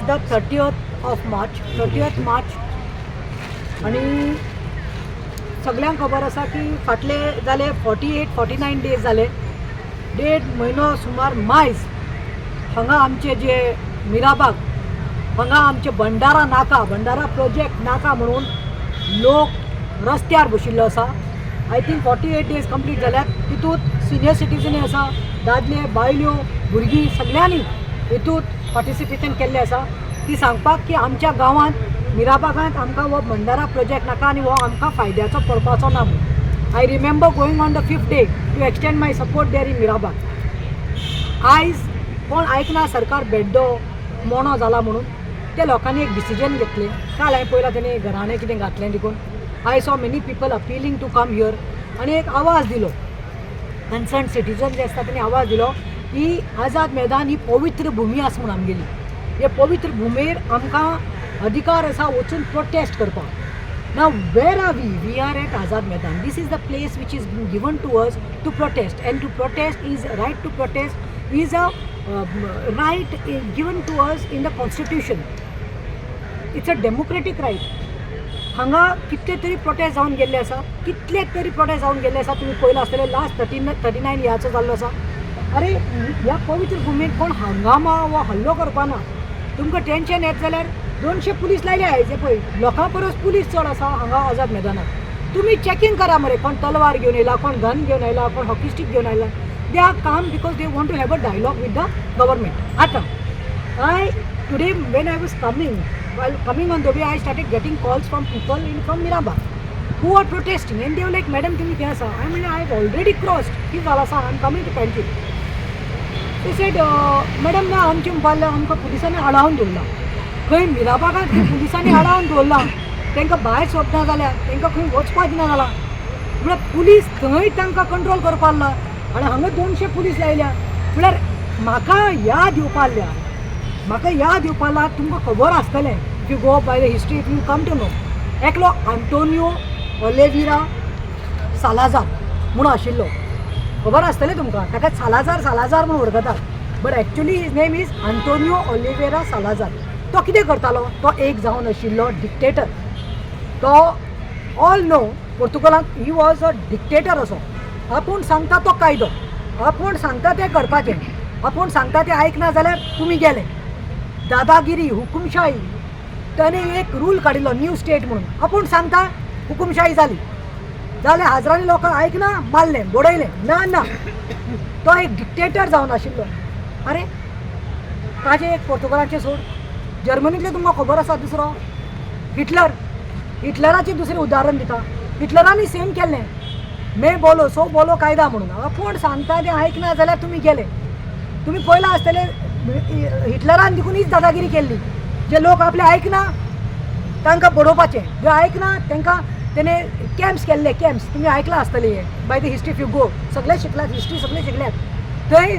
The 30th March आणि सगळ्यांक खबर आसा की फाटले जाले 49 डेज जाले, 1.5 म्हयनो सुमार मायज हांगा आमचे जे मिराबाग हांगा आमचे भंडारा प्रोजेक्ट नाका म्हणून लोक रस्त्यार बशिल्लो आसा. आय थिंक 48 डेज कंप्लीट जाल्यात. तितूंत सिनियर सिटीजनी आसा, दादले बायल्यो भुरगीं सगळ्यांनी हितूंत पार्टिसिपेशन केल्लें आसा की सांगपाक की आमच्या गांवांत मिराबागांत आमकां हो भंडारा प्रोजेक्ट नाका आनी हो आमकां फायद्याचो पडपाचो ना म्हणून. I remember going on the 5th day to extend my support there in Mirabag. आयज कोण आयकना सरकार बेड्डो मोणो जाला म्हणून त्या लोकांनी एक डिसिजन घेतलें. काल हांवें पयलां तेणी घराणें कितें घातलें देखून I saw many people appealing to come here आनी एक आवाज दिलो. कन्सर्न सिटीजन जे आसता तेणी आवाज दिलो की आझाद मैदान ही पवित्र भुमी आसा म्हणून आमगेली. हे पवित्र भुमेर आमकां अधिकार आसा वचून प्रोटेस्ट करपाक. Now where are we are at Azad Maidan. This is the place which is been given to us to protest and to protest is right to protest is a right given to us in the constitution. It's a democratic right. हांगा कितले तरी prostate जावन गेल्ले आसा, तुम्ही पळयलां आसतलें last 39 इयर्सचो जाल्लो आसा. अरे ह्या पवित्र भुमीक कोण हंगामा वा हल्लो करपाना. तुमकां टेन्शन येत जाल्यार 200 पुलीस लायले आयचे पळय, लोकां परस पुलीस चड आसा हांगा आझाद मैदानात. तुमी चॅकिंग करा मरे, कोण तलवार घेवन येयला, कोण गन घेवन येयला, कोण हॉकी स्टीक घेवन आयला. They are come because they want to have a dialogue with the government. आतां today when I was coming on the way, I started getting calls from people from Mirabag who are protesting and they were like, madam tumhi kya sa? I mean, I have already crossed Kizala sa, I am coming to Pantry. They said madam na amche mobile amka पुलिसांनी अडवून दवरला. खंय मिराबागांत पुलिसांनी अडवून दवरला, तांकां भायर सोदना जाल्यार तांकां खंय वचपाक दिना जालां. म्हळ्यार पुलीस थंय तांकां कंट्रोल करपा लागला आनी हांगा 200 पुलीस लायल्या. म्हळ्यार म्हाका याद येवपाक तुमकां खबर आसतलें. If you go by the history, if you come to know, एकलो आंतोनियो ऑलिव्हेरा सालाझार म्हणून आशिल्लो. खबर आसतलें तुमकां. ताका सालाझार म्हणून वळखतात, but actually his name is Antonio Oliveira Salazar. तो कितें करतालो? तो एक जावन आशिल्लो डिक्टेटर. तो ऑल नो पोर्तुगालांत ही वॉज अ डिक्टेटर असो. आपूण सांगता तो कायदो, आपूण सांगता तें करपाचें, आपूण सांगता तें आयकना जाल्यार तुमी गेले. दादागिरी, हुकुमशाही. त्याने एक रूल काडिल्लो न्यू स्टेट म्हणून. आपूण सांगता हुकुमशाही जाली जाल्यार हाजरांनी लोकां आयकना, मारलें, बडयलें. ना, तो एक डिक्टेटर जावन आशिल्लो. अरे ताजें एक पोर्तुगालाचें सोड. जर्मनींतलें तुमकां खबर आसा दुसरो हिटलराचें दुसरें उदाहरण दिता. हिटलरांनी सेम केल्लें, मे बोलो सो बोलो कायदा म्हणून. आपूण सांगता तें आयकना जाल्यार तुमी गेले. तुमी पळयलां आसतलें हिटलरान देखून हीच दादागिरी केल्ली. जे लोक आपले आयकना तांकां बडोवपाचें, जे आयकना तांकां तेणे कॅम्प्स केल्ले. कॅम्प्स तुमी आयकलां आसतलें हे bye the history. If you गो सगळे शिकल्यात, हिस्ट्री सगळे शिकल्यात. थंय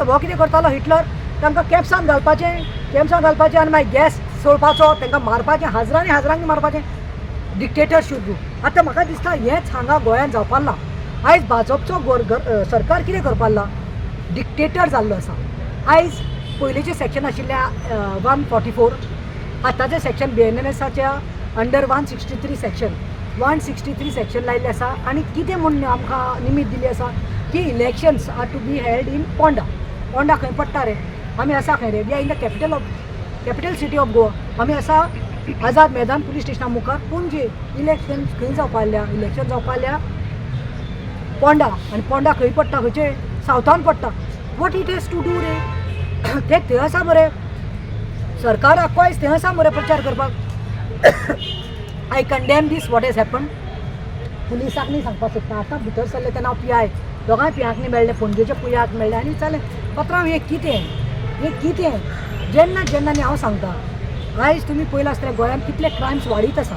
हो कितें करतालो हिटलर? तांकां कॅम्प्सान घालपाचें आनी मागीर गॅस सोडपाचो, तांकां मारपाचें, हाजरांनी मारपाचें. डिक्टेटरशीप. आतां म्हाका दिसता हेंच हांगा गोंयांत जावपाक ना. आयज भाजपचो सरकार कितें करपाक लागला? डिक्टेटर जाल्लो आसा. आयज पयलींचें सेक्शन आशिल्लें 144, आतांचें सेक्शन BNSच्या अंडर 163 सेक्शन लायिल्लें आसा. आनी कितें म्हूण आमकां निमीत दिली आसा की elections are to be held in Ponda. खंय पडटा रे? आमी आसा खंय रे? We are in the capital city of Goa. आमी आसा आझाद मैदान पुलीस स्टेशना मुखार. पणजे. इलेक्शन खंय जावपाल्या पोंडा. आनी पोंडा खंय पडटा? खंयचे? सावथान पडटा. What it has to do रे? ते थंय आसा मरे, सरकार आख्खो थंय आसा मरे प्रचार करपाक. I condemn this what has happen. पुलिसाक न्ही सांगपाक सोदता. आतां भितर सरलें तेन्ना हांव पियाय दोगांय पियाक न्ही मेळ्ळें, पणजेच्या पुयाक मेळ्ळें आनी जालें. पात्रांव हें कितें? जेन्ना न्ही हांव सांगता. आयज तुमी पळयलां आसतलें गोंयांत कितले क्रायम्स वाडीत आसा.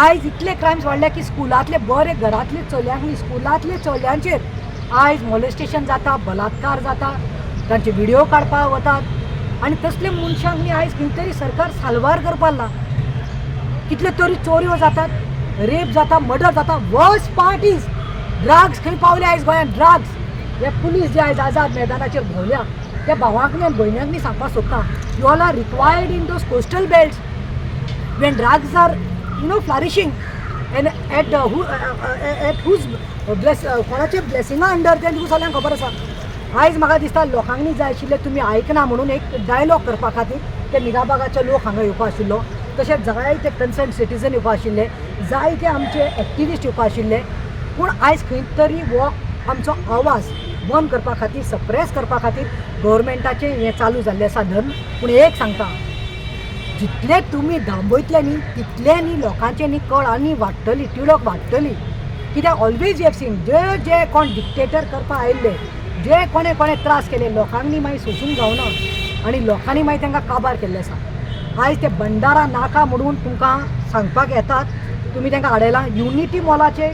आयज इतले क्रायम्स वाडल्या की स्कुलांतले बरे घरांतले चलयांक न्ही, स्कुलांतले चलयांचेर आयज मॉलेस्टेशन जाता, बलात्कार जाता, तांचे व्हिडिओ काडपाक वतात. आनी तसले मनशांक न्ही आयज खंय तरी सरकार साल्वार करपाक लागला. कितले तरी चोऱ्यो जातात, रेप जाता, मर्डर जाता. Worst part is drugs. खंय पावले आयज गोंयांत ड्रग्स. हे पुलीस जे आयज आझाद मैदानाचेर भोंवल्या त्या भावांनी आनी भयण्यांनी सांगपाक सोदता you all are required in those coastal belts when drugs are flourishing and at whose कोणाचे ब्लेसिंगा अंडर ते तुका सगळ्यांक खबर आसा. आयज म्हाका दिसता लोकांनी जाय आशिल्ले तुमी आयकना म्हणून एक डायलॉग करपा खातीर ते मिराबागाचे लोक हांगा येवपा आशिल्लो, तशेंच जायते कन्सर्न सिटीजन येवपा आशिल्ले, जायते आमचे एक्टिविस्ट येवपा आशिल्ले. पूण आयज खंय तरी हो आमचो आवाज बंद करपा खातीर सप्रेस करपा खातीर गव्हर्मेंटाचें हें चालू जाल्लें आसा धर्म. पूण एक सांगता, जितले तुमी धांबयतले न्ही तितले न्ही लोकांचे न्ही कळ आनी वाडटली, तिडक वाडटली. कित्याक ऑलवेज यू हॅव सीन जे कोण डिक्टेटर करपा आयिल्ले, जे कोणे त्रास केले लोकांनी मागीर सोसूंक जावना आनी लोकांनी मागीर तांकां काबार केल्लें आसा. आयज ते भंडारा नाका म्हणून तुमकां सांगपाक येतात, तुमी तांकां आडयलां. युनिटी मॉलाचेर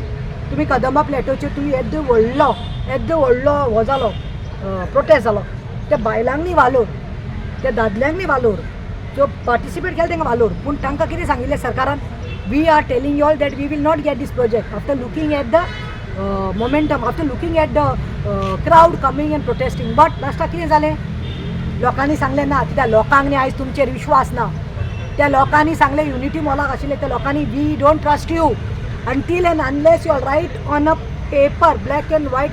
तुमी कदंबा प्लॅटोचेर तुमी येद्दो व्हडलो हो जालो प्रोटेस्ट जालो. त्या बायलांनी वालोर, त्या दादल्यांनी वालोर, जो पार्टिसिपेट केले तांकां वालोर. पूण तांकां कितें सांगिल्लें सरकारान, we are telling you all that we will not get this project after looking at the momentum, after looking at the crowd coming and protesting. But लास्टाक कितें जालें, लोकांनी सांगलें ना, कित्याक लोकांक न्ही आयज तुमचेर विश्वास ना. त्या लोकांनी सांगलें युनिटी मॉलाक आशिल्ले त्या लोकांनी we don't trust you until and unless you are write on a paper black and white.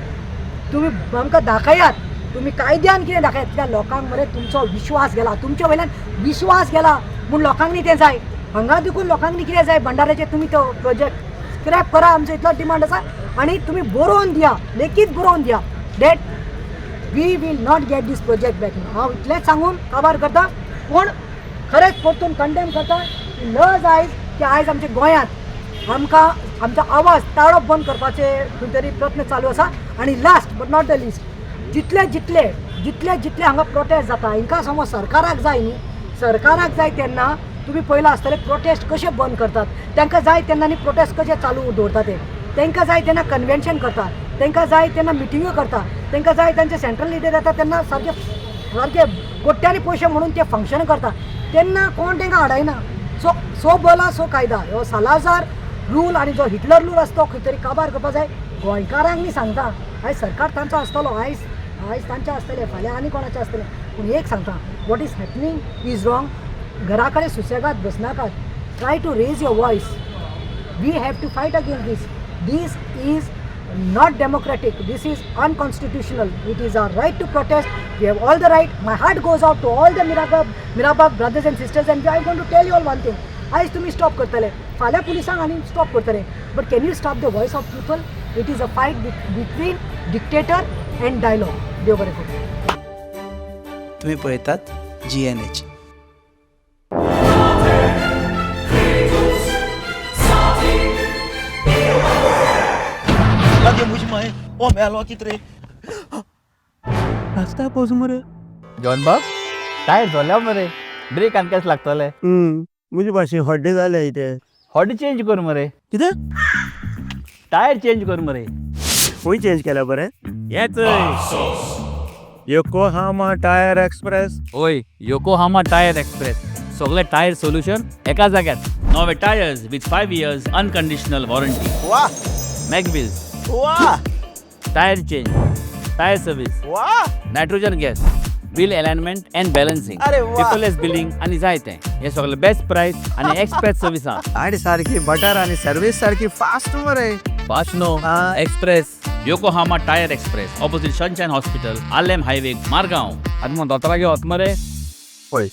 तुमी आमकां दाखयात, तुमी कायद्यान कितें दाखयात. कित्याक लोकांक मरे तुमचो विश्वास गेला, तुमच्या वयल्यान विश्वास गेला. म्हूण लोकांक न्ही तें जाय. हांगा देखून लोकांक न्ही कितें जाय, भंडाराचेर तुमी तो प्रोजेक्ट स्क्रॅप करा, आमचो इतलोच डिमांड आसा. आनी तुमी बरोवन दिया, लेखीत बरोवन दिया that we will not get this project back. हांव इतलेंच सांगून काबार करता. पूण खरेंच परतून कंडेम करता. लज आयज की आयज आमच्या गोंयांत आमकां आमचो आवाज ताळप बंद करपाचे खंय तरी प्रयत्न चालू आसा. आनी last but not the list, जितले हांगा प्रोटेस्ट जाता हांकां समज सरकाराक जाय न्ही, सरकाराक जाय तेन्ना तुमी पयला आसतले प्रोटेस्ट कशे बंद करतात, तांकां जाय तेन्ना न्ही प्रोटेस्ट कशे चालू दवरता ते, तांकां जाय तेन्ना कन्वेन्शन करता, तांकां जाय तेन्ना मिटिंग्यो करता, तांकां जाय तांचे सेंट्रल लिडर येता तेन्ना सारके कोट्यांनी पयशे म्हणून ते फंक्शन करता, तेन्ना कोण तांकां आडायना. सो बोला सो कायदा, हो सालाजार रूल आनी जो हिटलर रूल आसता तो खंय तरी काबार करपा जाय. गोंयकारांक न्ही सांगता, आयज सरकार तांचो आसतलो, आयज तांचे आसतले, फाल्यां आनी कोणाचे आसतले. पूण एक सांगता, what is happening is wrong. घरा कडेन सुसेगाद बसनाकात, try to raise your voice. We have to fight against this. This is not democratic, this is unconstitutional. It is our right to protest. We have all the right. My heart goes out to all the Mirabag brothers and sisters, and I am going to tell you all one thing. Aaj tumi stop kartale, फाल्या पुलिसांक आनी stop करतले, but can you stop the voice of people? It is a fight between dictator and dialogue. देव बरें करूं. तुम्ही पळयतात GNH. Lagi muji mai, oh melo kitre. रास्ता पावस मरे. जॉन बाब टायर झाल्या मरे, ब्रेक आनी कशें लागतले. मुझे भाशे हड्डे जाले इथे. हॉडी चेंज कर मरे. कितें? टायर चेंज कर मरे. खंय चेंज केल्या बरें? येच योकोहामा टायर एक्सप्रेस. ओय, योकोहामा टायर एक्सप्रेस. सगळे टायर सोल्युशन एका जाग्यात. नवे tyres with 5 years unconditional warranty. Wah, mag wheels, wah, tyre change, tyre service, wah. Nitrogen gas, wheel alignment and balancing, अरे वा. पेपरलेस बिलिंग आनी जायते. हे सगळे बेस्ट प्राइस आनी एक्सप्रेस सर्विसां. गाडी सारखी बटर आणि सर्व्हिस सारखी फास्ट मरे. फास्ट नो express. Yokohama tyre express opposite sunshine hospital, Alem highway, Margao. आनी मग दोतोरागे वच मरे. पळय